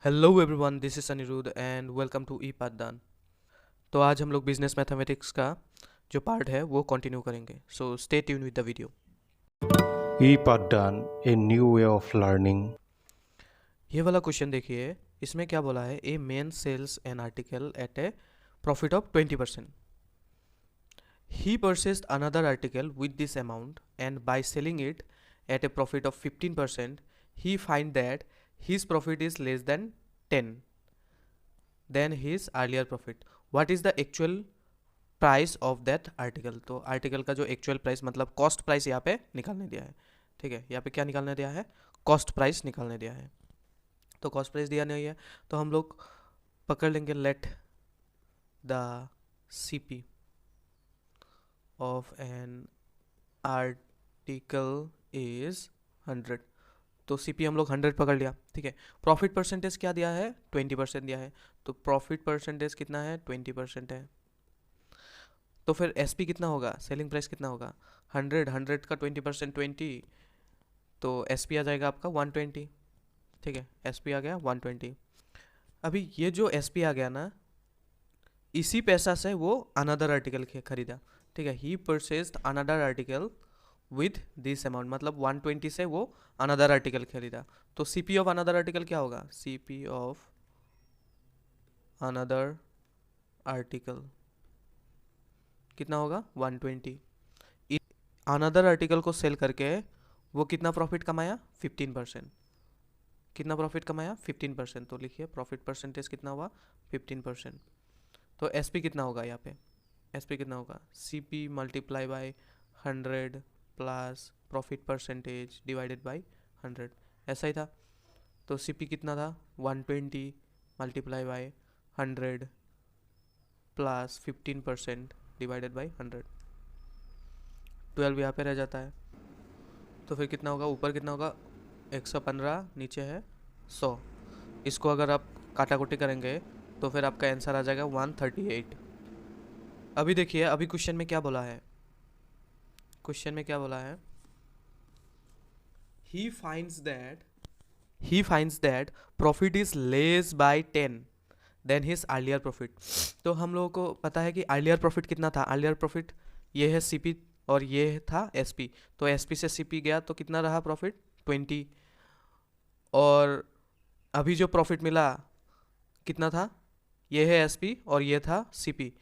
Hello everyone, this is Aniruddh and welcome to e Pathdaan. तो आज हम लोग बिजनेस मैथमेटिक्स का जो पार्ट है वो कंटिन्यू करेंगे। So stay tune with the video. E-Paddan, a new way of learning. ये वाला क्वेश्चन देखिए, इसमें क्या बोला है, a man sells an article at a profit of 20%। He purchased another article with this amount and by selling it at a profit of 15%, he find that his profit is less than 10 than his earlier profit. What is the actual price of that article? तो article का जो actual price मतलब cost price यहाँ पे निकालने दिया है। ठीक है, यहाँ पे क्या निकालने दिया है? कॉस्ट प्राइस निकालने दिया है। तो कॉस्ट प्राइस दिया नहीं है तो हम लोग पकड़ लेंगे, let the CP of an article is 100। तो सीपी हम लोग 100 पकड़ लिया। ठीक है, प्रॉफिट परसेंटेज क्या दिया है? 20% दिया है। तो प्रॉफिट परसेंटेज कितना है? 20% है। तो फिर एसपी कितना होगा? सेलिंग प्राइस कितना होगा? 100 का 20% 20, तो एसपी आ जाएगा आपका 120। ठीक है, एसपी आ गया 120। अभी ये जो एसपी आ गया ना, इसी पैसा से वो अनदर आर्टिकल खरीदा। ठीक है, he purchased another article with this amount, मतलब 120 से वो अनदर आर्टिकल खरीदा। तो सीपी ऑफ अनदर आर्टिकल क्या होगा? सीपी ऑफ अनदर आर्टिकल कितना होगा? 120। अनदर आर्टिकल को सेल करके वो कितना प्रॉफिट कमाया? 15%। कितना प्रॉफिट कमाया? 15%। तो लिखिए प्रॉफिट परसेंटेज कितना हुआ? 15%। तो एसपी कितना होगा यहाँ पे? एसपी कितना होगा? CP multiply by 100 plus profit percentage divided by 100। ऐसा ही था। तो सीपी कितना था? 120 multiply by 100 plus 15% divided by 100। 12 यहाँ पे रह जाता है। तो फिर कितना होगा? ऊपर कितना होगा? 115, नीचे है 100। इसको अगर आप काटाकुटी करेंगे तो फिर आपका आंसर आ जाएगा 138। अभी देखिए, अभी क्वेश्चन में क्या बोला है? क्वेश्चन में क्या बोला है? He finds that profit is less by 10 than his earlier profit. तो हम लोगों को पता है कि अर्लियर प्रॉफिट कितना था? अर्लियर प्रॉफिट ये है सीपी और ये था एसपी। तो एसपी से सीपी गया तो कितना रहा प्रॉफिट? 20। और अभी जो प्रॉफिट मिला कितना था? ये है एसपी और ये था सीपी।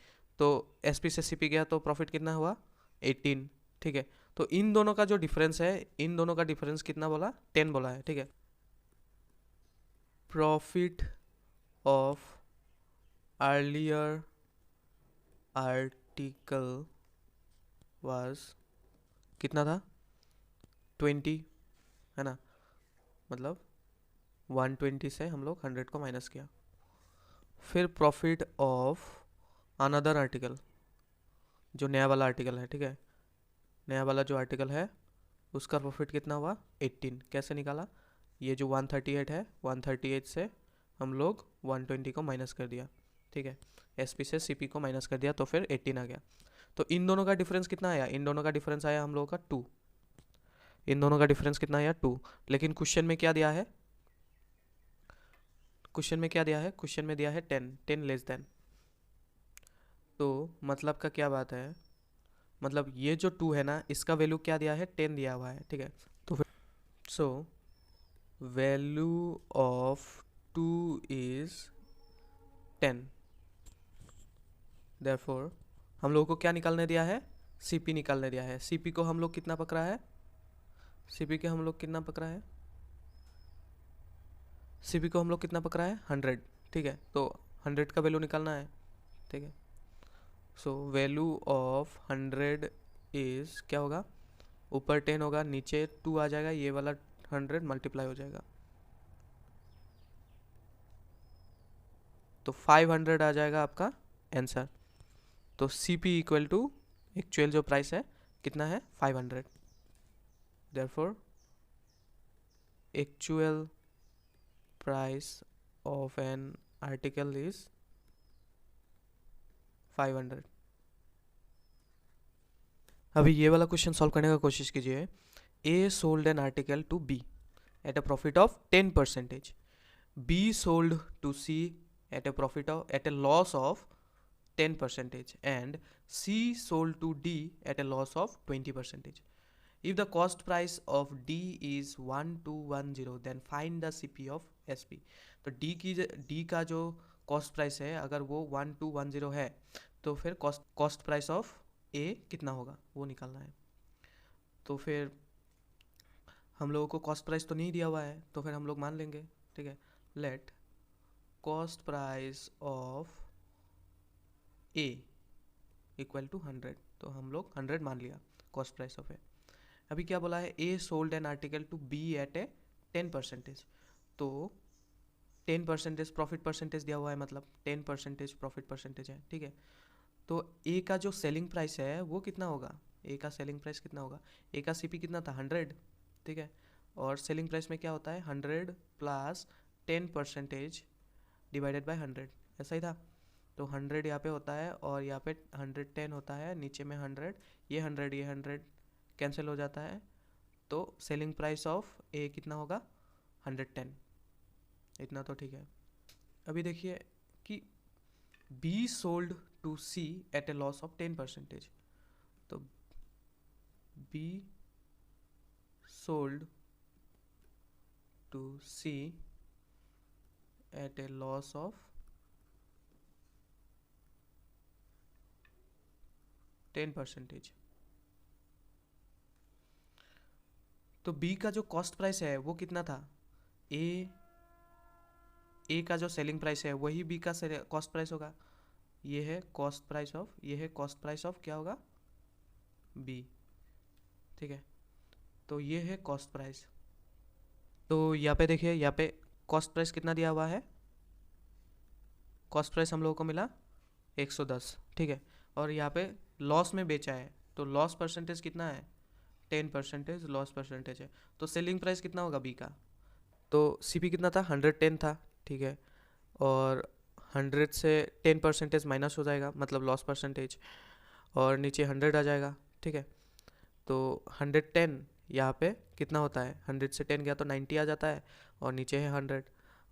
तो एसपी से सीपी गया तो प्रॉफिट कितना हुआ? 18। ठीक है, तो इन दोनों का जो डिफरेंस है, इन दोनों का डिफरेंस कितना बोला? 10 बोला है। ठीक है, profit of earlier article was कितना था? 20, है ना? मतलब 120 से हम लोग 100 को माइनस किया। फिर प्रॉफिट ऑफ अनदर आर्टिकल, जो नया वाला आर्टिकल है। ठीक है, नया वाला जो आर्टिकल है उसका प्रॉफिट कितना हुआ? 18। कैसे निकाला? ये जो 138 है, 138 से हम लोग 120 को माइनस कर दिया। ठीक है, एसपी से सीपी को माइनस कर दिया तो फिर 18 आ गया। तो इन दोनों का डिफरेंस कितना आया? इन दोनों का डिफरेंस आया हम लोगों का 2। इन दोनों का डिफरेंस कितना आया? 2। लेकिन क्वेश्चन में क्या दिया है? क्वेश्चन में क्या दिया है? क्वेश्चन में दिया है 10 लेस देन। तो मतलब का क्या बात है? मतलब ये जो 2 है ना, इसका वैल्यू क्या दिया है? 10 दिया हुआ है। ठीक है, तो फिर so value of 2 is 10। Therefore हम लोगों को क्या निकालने दिया है? सीपी निकालने दिया है। सीपी को हम लोग कितना पकड़ा है? सीपी के हम लोग कितना पकड़ा है? सीपी को हम लोग कितना पकड़ा है? 100। ठीक है, तो 100 का वैल्यू निकालना है। ठीक है, सो वैल्यू ऑफ 100 इज क्या होगा? ऊपर 10 होगा, नीचे 2 आ जाएगा, ये वाला 100 मल्टीप्लाई हो जाएगा तो 500 आ जाएगा आपका आंसर। तो C P equal to actual जो प्राइस है कितना है? 500। Therefore actual price of an article is 500। अभी ये वाला क्वेश्चन सॉल्व करने का कोशिश कीजिए। A sold an article to B at a profit of 10%। B sold to C at a loss of 10% and C sold to D at a loss of 20%. If the cost price of D is 1210 then find the CP of SP. तो D का जो cost price है अगर वो 1210 है तो फिर cost price of A कितना होगा वो निकालना है। तो फिर हम लोगों को कॉस्ट प्राइस तो नहीं दिया हुआ है तो फिर हम लोग मान लेंगे, ठीक है। Let cost price of A equal to 100, तो हम लोग 100 मान लिया कॉस्ट प्राइस ऑफ A। अभी क्या बोला है, A sold an article to B at a 10%, तो 10% प्रॉफिट परसेंटेज दिया हुआ है, मतलब 10% प्रॉफिट परसेंटेज है, ठीक है। तो A का जो सेलिंग प्राइस है वो कितना होगा, A का सेलिंग प्राइस कितना होगा, A का CP कितना था 100, ठीक है। और सेलिंग प्राइस में क्या होता है 100 प्लस 10% डिवाइडेड बाय 100, ऐसा ही था। तो 100 यहाँ पे होता है और यहाँ पे 110 होता है, नीचे में 100, ये 100 कैंसिल हो जाता है। तो सेलिंग प्राइस ऑफ A कितना होगा 110, इतना तो ठीक है। अभी देखिए कि B sold to C at a loss of 10%, तो B sold to C at a loss of 10%। तो B का जो कॉस्ट प्राइस है वो कितना था, A का जो सेलिंग प्राइस है वही B का कॉस्ट प्राइस होगा। ये है कॉस्ट प्राइस ऑफ, ये है कॉस्ट प्राइस ऑफ क्या होगा B, ठीक है। तो ये है कॉस्ट प्राइस। तो यहाँ पे देखिए, यहाँ पे कॉस्ट प्राइस कितना दिया हुआ है, कॉस्ट प्राइस हम लोगों को मिला 110, ठीक है। और यहाँ पे लॉस में बेचा है तो लॉस परसेंटेज कितना है 10% लॉस परसेंटेज है। तो सेलिंग प्राइस कितना होगा B का, तो CP कितना था 110 था, ठीक है। और 100 से 10% माइनस हो जाएगा, मतलब लॉस परसेंटेज, और नीचे 100 आ जाएगा, ठीक है। तो 110 यहाँ पे कितना होता है, 100 से 10 गया तो 90 आ जाता है, और नीचे है 100,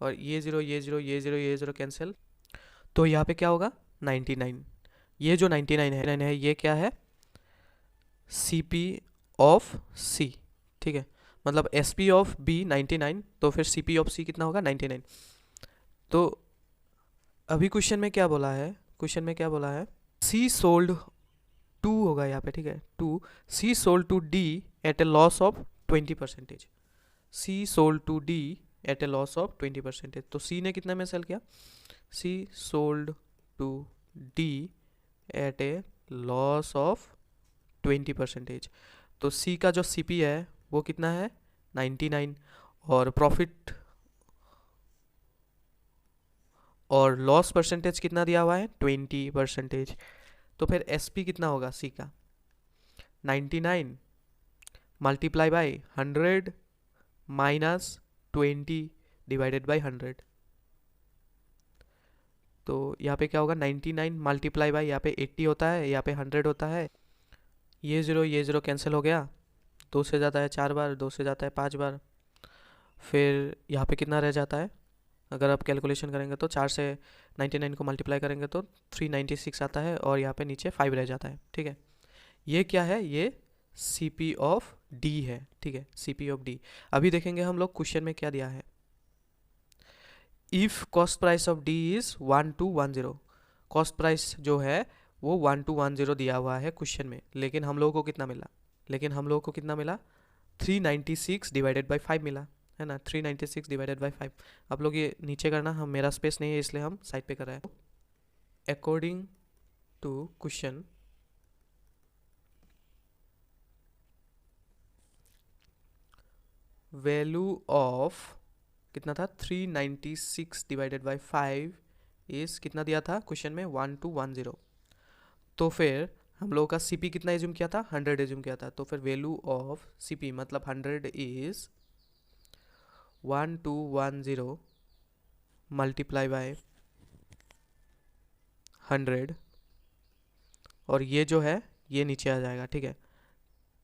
और ये ज़ीरो ये ज़ीरो ये ज़ीरो ये ज़ीरो कैंसिल, तो यहाँ पे क्या होगा 99। ये जो 99 है ये क्या है CP ऑफ C, ठीक है। मतलब SP ऑफ B 99, तो फिर CP ऑफ C कितना होगा 99। तो अभी क्वेश्चन में क्या बोला है, क्वेश्चन में क्या बोला है, C सोल्ड 2 होगा यहाँ पे, ठीक है, 2 C sold to D at a loss of 20%, C sold to D at a loss of 20%। तो C ने कितना में सेल किया, C sold to D at a loss of 20%। तो C का जो CP है वो कितना है 99, और प्रॉफिट और लॉस परसेंटेज कितना दिया हुआ है 20%। तो फिर SP कितना होगा C का 99 multiply by 100 minus 20 divided by 100। तो यहाँ पे क्या होगा 99 मल्टीप्लाई बाय, यहाँ पे 80 होता है, यहाँ पे 100 होता है, ये ज़ीरो कैंसिल हो गया, 2 से जाता है 4 बार, 2 से जाता है 5 बार, फिर यहाँ पे कितना रह जाता है, अगर आप कैलकुलेशन करेंगे तो 4 से 99 को मल्टीप्लाई करेंगे तो 396 आता है, और यहाँ पे नीचे 5 रह जाता है, ठीक है। ये क्या है, ये CP ऑफ D है, ठीक है, CP ऑफ D। अभी देखेंगे हम लोग क्वेश्चन में क्या दिया है, if cost price of D is 1210, cost price जो है वो 1210 दिया हुआ है क्वेश्चन में, लेकिन हम लोगों को कितना मिला, 396 डिवाइडेड बाई 5 मिला, है ना, 396 डिवाइडेड बाई 5। आप लोग ये नीचे करना, हम मेरा स्पेस नहीं है इसलिए हम साइड पे कर रहे हैं। According to question value of कितना था 396 डिवाइडेड बाई 5 इज कितना दिया था क्वेश्चन में 1210। तो फिर हम लोगों का CP कितना एज्यूम किया था 100 एज्यूम किया था, तो फिर वैल्यू ऑफ CP मतलब 100 इज 1210 मल्टीप्लाई बाय 100, और ये जो है ये नीचे आ जाएगा, ठीक है।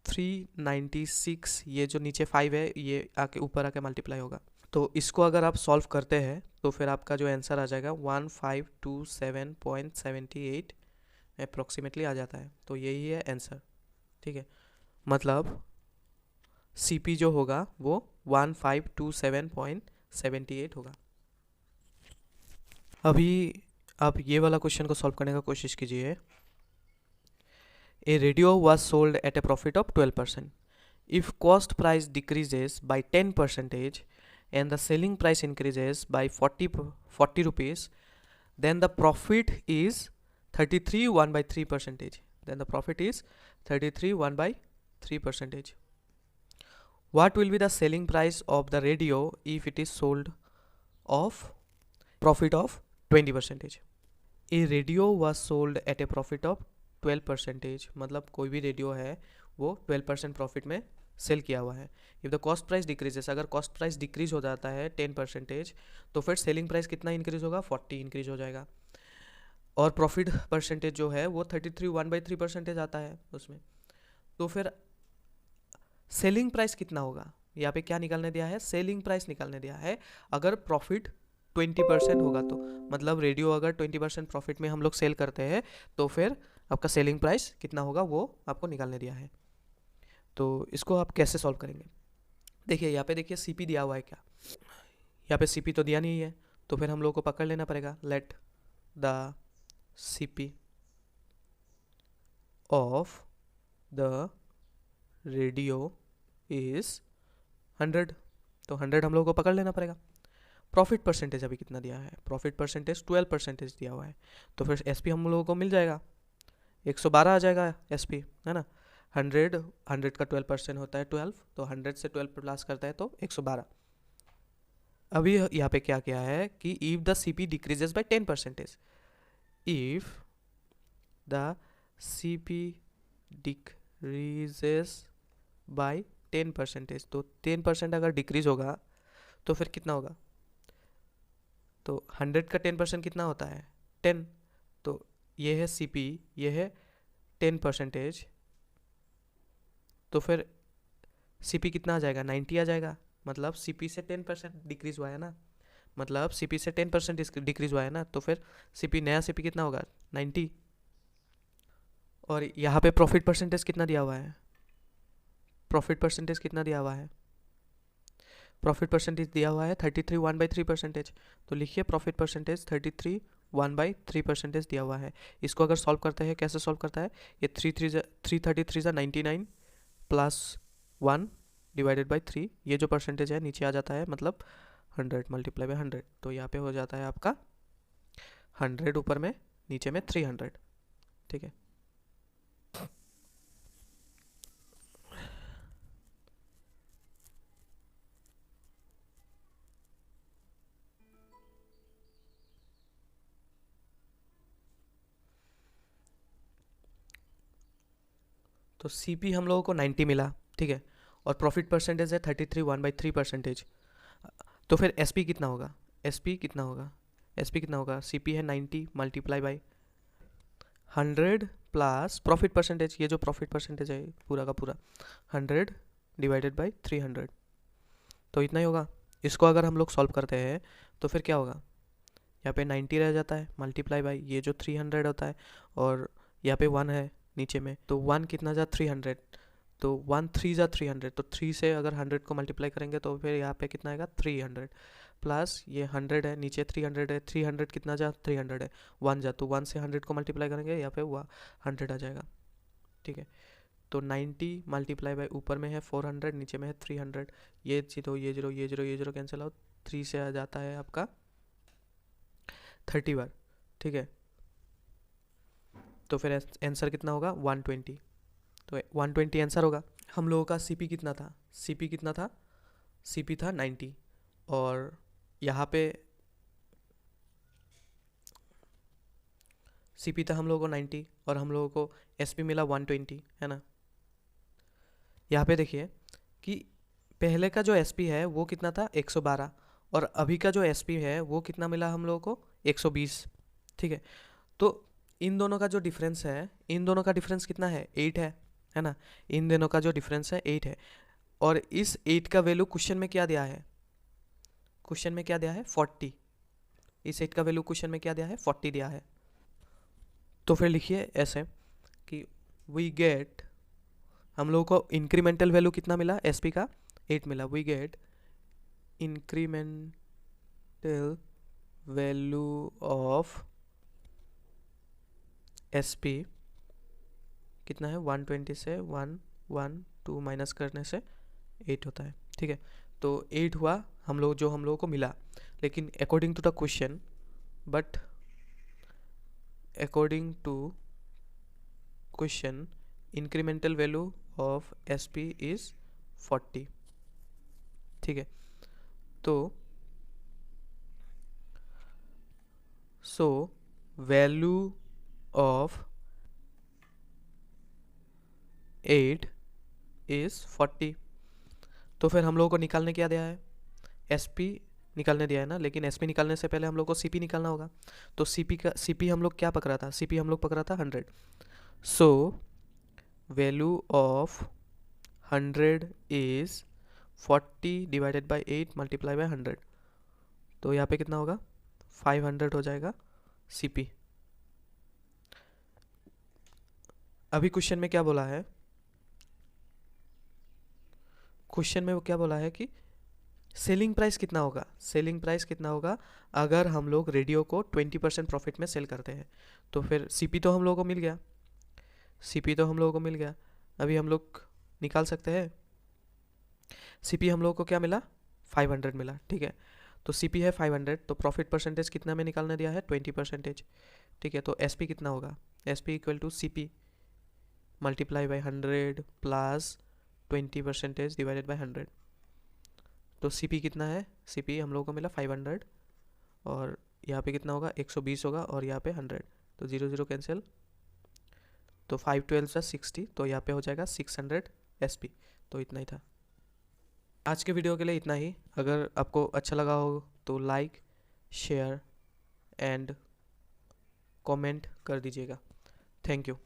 396 ये जो नीचे 5 है ये आके ऊपर आके मल्टीप्लाई होगा, तो इसको अगर आप सॉल्व करते हैं तो फिर आपका जो आंसर आ जाएगा 1527.78 अप्रोक्सीमेटली आ जाता है। तो यही है आंसर, ठीक है। मतलब CP जो होगा वो 1527.78 होगा। अभी आप ये वाला क्वेश्चन को सॉल्व करने का कोशिश कीजिए। A radio was sold at a profit of 12%. If cost price decreases by 10% and the selling price increases by 40 rupees, then the profit is 33 1 by 3%. Then the profit is 33 1 by 3%. What will be the selling price of the radio if it is sold of profit of 20%? A radio was sold at a profit of 12%. मतलब कोई भी radio है वो 12% profit में sale किया हुआ है। If the cost price decreases, अगर कॉस्ट प्राइस डिक्रीज हो जाता है 10%, तो फिर सेलिंग प्राइस कितना इंक्रीज होगा? 40 इंक्रीज हो जाएगा। और प्रॉफिट परसेंटेज जो है वो 33 1 by 3% आता है उसमें। तो फिर सेलिंग प्राइस कितना होगा? यहाँ पे क्या निकालने दिया है? सेलिंग प्राइस निकालने दिया है। अगर प्रॉफिट 20% होगा तो मतलब रेडियो अगर 20% प्रॉफिट में हम लोग सेल करते हैं तो फिर आपका सेलिंग प्राइस कितना होगा वो आपको निकालने दिया है। तो इसको आप कैसे सॉल्व करेंगे? देखिए यहाँ पे देखिए CP दिया हुआ है क्या? यहाँ पे CP तो दिया नहीं है, तो फिर हम लोग को पकड़ लेना पड़ेगा। Let the CP of the radio is 100, तो 100 हम लोग को पकड़ लेना पड़ेगा। प्रॉफिट परसेंटेज अभी कितना दिया है? प्रॉफिट परसेंटेज 12% दिया हुआ है, तो फिर SP हम लोगों को मिल जाएगा 112 आ जाएगा SP, है ना। 100 का 12% होता है 12, तो 100 से 12 प्लस करता है तो 112। अभी यहाँ पे क्या किया है कि if the CP decreases by 10%, if the CP decreases by 10%, तो 10% अगर डिक्रीज होगा तो फिर कितना होगा? तो 100 का 10% कितना होता है? 10। तो ये है CP, ये है 10%, तो फिर CP कितना आ जाएगा? 90 आ जाएगा। मतलब CP से 10% डिक्रीज हुआ है ना, मतलब CP से 10% डिक्रीज हुआ है ना, तो फिर CP नया CP कितना होगा? 90। और यहाँ पे प्रॉफिट परसेंटेज कितना दिया हुआ है? प्रॉफिट परसेंटेज कितना दिया हुआ है? प्रॉफिट परसेंटेज दिया हुआ है 33 1 by 3%। तो लिखिए प्रॉफिट परसेंटेज 33 1 by 3% दिया हुआ है। इसको अगर सॉल्व करते हैं, कैसे सॉल्व करता है? ये 333 99 प्लस 1 डिवाइडेड बाई 3, ये जो परसेंटेज है नीचे आ जाता है, मतलब 100 मल्टीप्लाई बाई 100। तो यहाँ पे हो जाता है आपका 100 ऊपर में, नीचे में 300, ठीक है। तो CP हम लोगों को 90 मिला, ठीक है, और प्रॉफिट परसेंटेज है 33 1 by 3%। तो फिर SP कितना होगा? SP कितना होगा? SP कितना होगा? CP है 90 multiply by 100 plus profit percentage, ये जो प्रॉफिट परसेंटेज है पूरा का पूरा 100 डिवाइडेड बाई 300, तो इतना ही होगा। इसको अगर हम लोग सॉल्व करते हैं तो फिर क्या होगा? यहाँ पे 90 रह जाता है मल्टीप्लाई बाई ये जो 300 होता है, और यहाँ पे 1 है नीचे में, तो 1 कितना जा? 300, तो 1 3 जा 300, तो 3 से अगर 100 को मल्टीप्लाई करेंगे तो फिर यहाँ पे कितना आएगा? 300 प्लस ये 100 है, नीचे 300 है, 300 कितना जा? 300 है, 1 जा, तो 1 से 100 को मल्टीप्लाई करेंगे यहाँ पे 100 आ जाएगा, ठीक है। तो 90 मल्टीप्लाई बाई ऊपर में है 400, नीचे में है 300, ये जीरो ये जीरो ये जीरो ये जीरो कैंसिल आउट, 3 से आ जाता है आपका 30 बार, ठीक है। तो फिर आंसर कितना होगा? 120, तो 120 आंसर होगा। हम लोगों का CP कितना था? CP कितना था? CP था 90, और यहाँ पे CP था हम लोगों को 90 और हम लोगों को SP मिला 120, है ना। यहाँ पे देखिए कि पहले का जो SP है वो कितना था? 112, और अभी का जो SP है वो कितना मिला हम लोगों को? 120, ठीक है। तो इन दोनों का जो डिफरेंस है, इन दोनों का डिफरेंस कितना है? 8 है ना। इन दोनों का जो डिफरेंस है 8 है, और इस 8 का वैल्यू क्वेश्चन में क्या दिया है? क्वेश्चन में क्या दिया है 40, इस 8 का वैल्यू क्वेश्चन में क्या दिया है 40 दिया है। तो फिर लिखिए ऐसे कि वी गेट, हम लोगों को इंक्रीमेंटल वैल्यू कितना मिला एसपी का 8 मिला, we get incremental value of SP कितना है 120 से 112 माइनस करने से 8 होता है, ठीक है। तो 8 हुआ हम लोगों को मिला, लेकिन according to the question, but according to question incremental value of SP is 40, ठीक है। तो सो वैल्यू ऑफ 8 इज 40। तो फिर हम लोगों को निकालने क्या दिया है, एसपी निकालने दिया है ना, लेकिन एसपी निकालने से पहले हम लोग को सीपी निकालना होगा। तो सीपी हम लोग क्या पकड़ा था, सीपी हम लोग पकड़ा था 100। So value of 100 is 40 divided by 8 multiply by 100। तो यहाँ पे कितना होगा 500 हो जाएगा सीपी। अभी क्वेश्चन में क्या बोला है, क्वेश्चन में वो क्या बोला है कि सेलिंग प्राइस कितना होगा, सेलिंग प्राइस कितना होगा अगर हम लोग रेडियो को 20% प्रॉफिट में सेल करते हैं। तो फिर सीपी तो हम लोगों को मिल गया, सीपी तो हम लोगों को मिल गया। अभी हम लोग निकाल सकते हैं, सीपी हम लोगों को क्या मिला 500 मिला, ठीक है। तो सीपी है 500, तो प्रॉफिट परसेंटेज कितना में निकालने दिया है 20%, ठीक है। तो एसपी कितना होगा, SP equal to CP multiply by 100 plus 20% divided by 100। तो सीपी कितना है, सीपी हम लोगों को मिला 500, और यहाँ पे कितना होगा 120 होगा, और यहाँ पे 100, तो 0 0 कैंसिल, तो 5 12 60, तो यहाँ पे हो जाएगा 600 एसपी। तो इतना ही था आज के वीडियो के लिए, इतना ही। अगर आपको अच्छा लगा हो तो लाइक शेयर एंड कमेंट कर दीजिएगा। Thank you.